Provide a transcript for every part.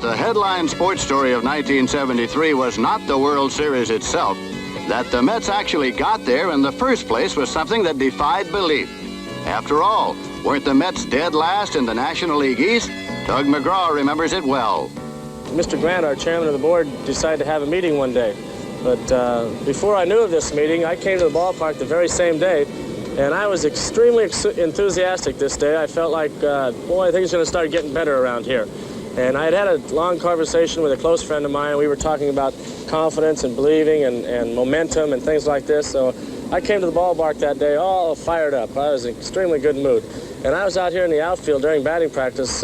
the headline sports story of 1973 was not the World Series itself. That the Mets actually got there in the first place was something that defied belief. After all, weren't the Mets dead last in the National League East? Tug McGraw remembers it well. Mr. Grant, our chairman of the board, decided to have a meeting one day. But before I knew of this meeting, I came to the ballpark the very same day, and I was extremely enthusiastic this day. I felt like, boy, I think it's going to start getting better around here. And I had a long conversation with a close friend of mine. We were talking about confidence and believing and momentum and things like this. So I came to the ballpark that day all fired up. I was in extremely good mood. And I was out here in the outfield during batting practice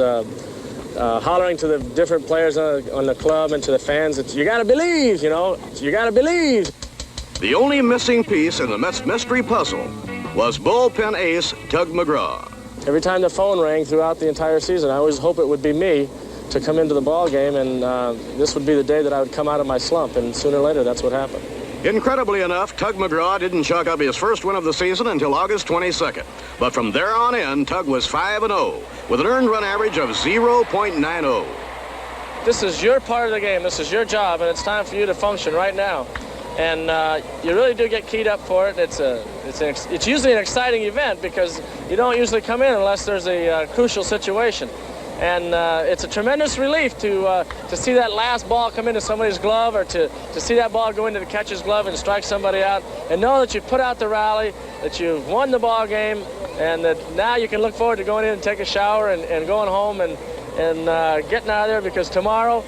hollering to the different players on the club and to the fans that you got to believe, you know, you got to believe. The only missing piece in the Mets mystery puzzle was bullpen ace Tug McGraw. Every time the phone rang throughout the entire season, I always hope it would be me to come into the ball game, and this would be the day that I would come out of my slump, and sooner or later that's what happened. Incredibly enough, Tug McGraw didn't chalk up his first win of the season until August 22nd. But from there on in, Tug was 5-0 with an earned run average of 0.90. This is your part of the game. This is your job, and it's time for you to function right now. And you really do get keyed up for it. It's usually an exciting event because you don't usually come in unless there's a crucial situation. And it's a tremendous relief to see that last ball come into somebody's glove, or to see that ball go into the catcher's glove and strike somebody out, and know that you put out the rally, that you've won the ball game, and that now you can look forward to going in and take a shower and going home and getting out of there, because tomorrow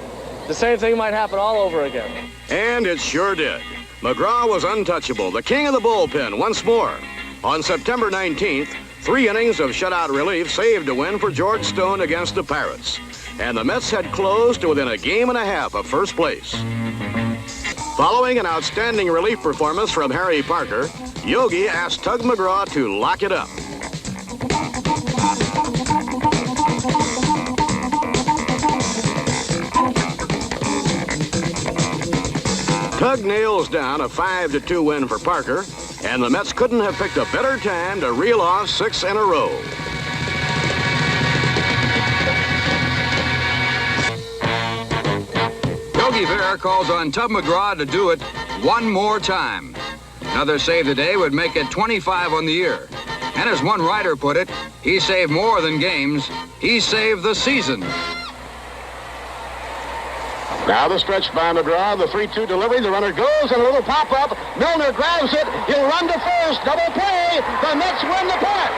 the same thing might happen all over again. And it sure did. McGraw was untouchable, the king of the bullpen once more. On September 19th, 3 innings of shutout relief saved a win for George Stone against the Pirates. And the Mets had closed to within a game and a half of first place. Following an outstanding relief performance from Harry Parker, Yogi asked Tug McGraw to lock it up. Tug nails down a 5-2 win for Parker, and the Mets couldn't have picked a better time to reel off 6 in a row. Yogi Berra calls on Tug McGraw to do it one more time. Another save today would make it 25 on the year. And as one writer put it, he saved more than games. He saved the season. Now the stretch by McGraw, the 3-2 delivery, the runner goes, and a little pop-up. Milner grabs it, he'll run to first, double play, the Mets win the pennant.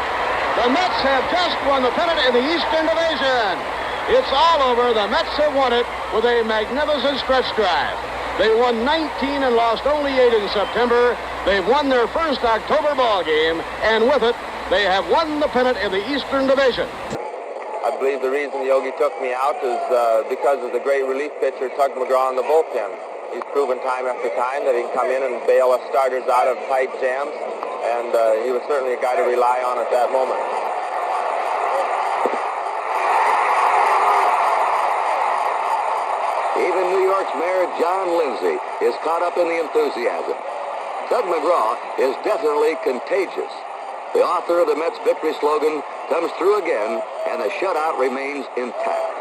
The Mets have just won the pennant in the Eastern Division. It's all over, the Mets have won it with a magnificent stretch drive. They won 19 and lost only 8 in September. They've won their first October ball game, and with it, they have won the pennant in the Eastern Division. I believe the reason Yogi took me out is because of the great relief pitcher, Tug McGraw, in the bullpen. He's proven time after time that he can come in and bail us starters out of tight jams, and he was certainly a guy to rely on at that moment. Even New York's Mayor John Lindsay is caught up in the enthusiasm. Tug McGraw is definitely contagious. The author of the Mets victory slogan comes through again, and the shutout remains intact.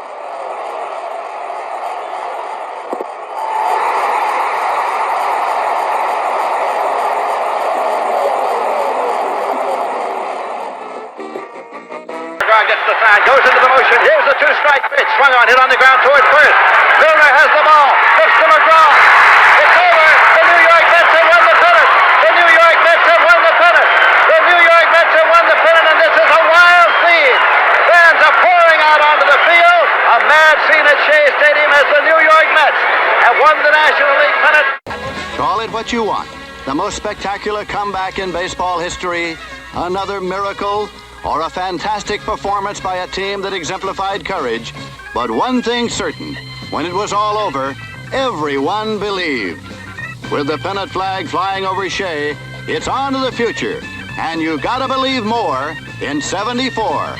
McGraw gets the sign, goes into the motion. Here's the 2-strike pitch. Swung on, hit on the ground toward first. Milner has the ball. Looks to McGraw. It's over. The New York Mets have won the pennant. The New York Mets have won the pennant. The New York Mets have won the pennant, and this is a wild scene. Fans are pouring out onto the field. A mad scene at Shea Stadium as the New York Mets have won the National League pennant. Call it what you want. The most spectacular comeback in baseball history, another miracle, or a fantastic performance by a team that exemplified courage. But one thing certain, when it was all over, everyone believed. With the pennant flag flying over Shea, it's on to the future. And you gotta believe more in '74.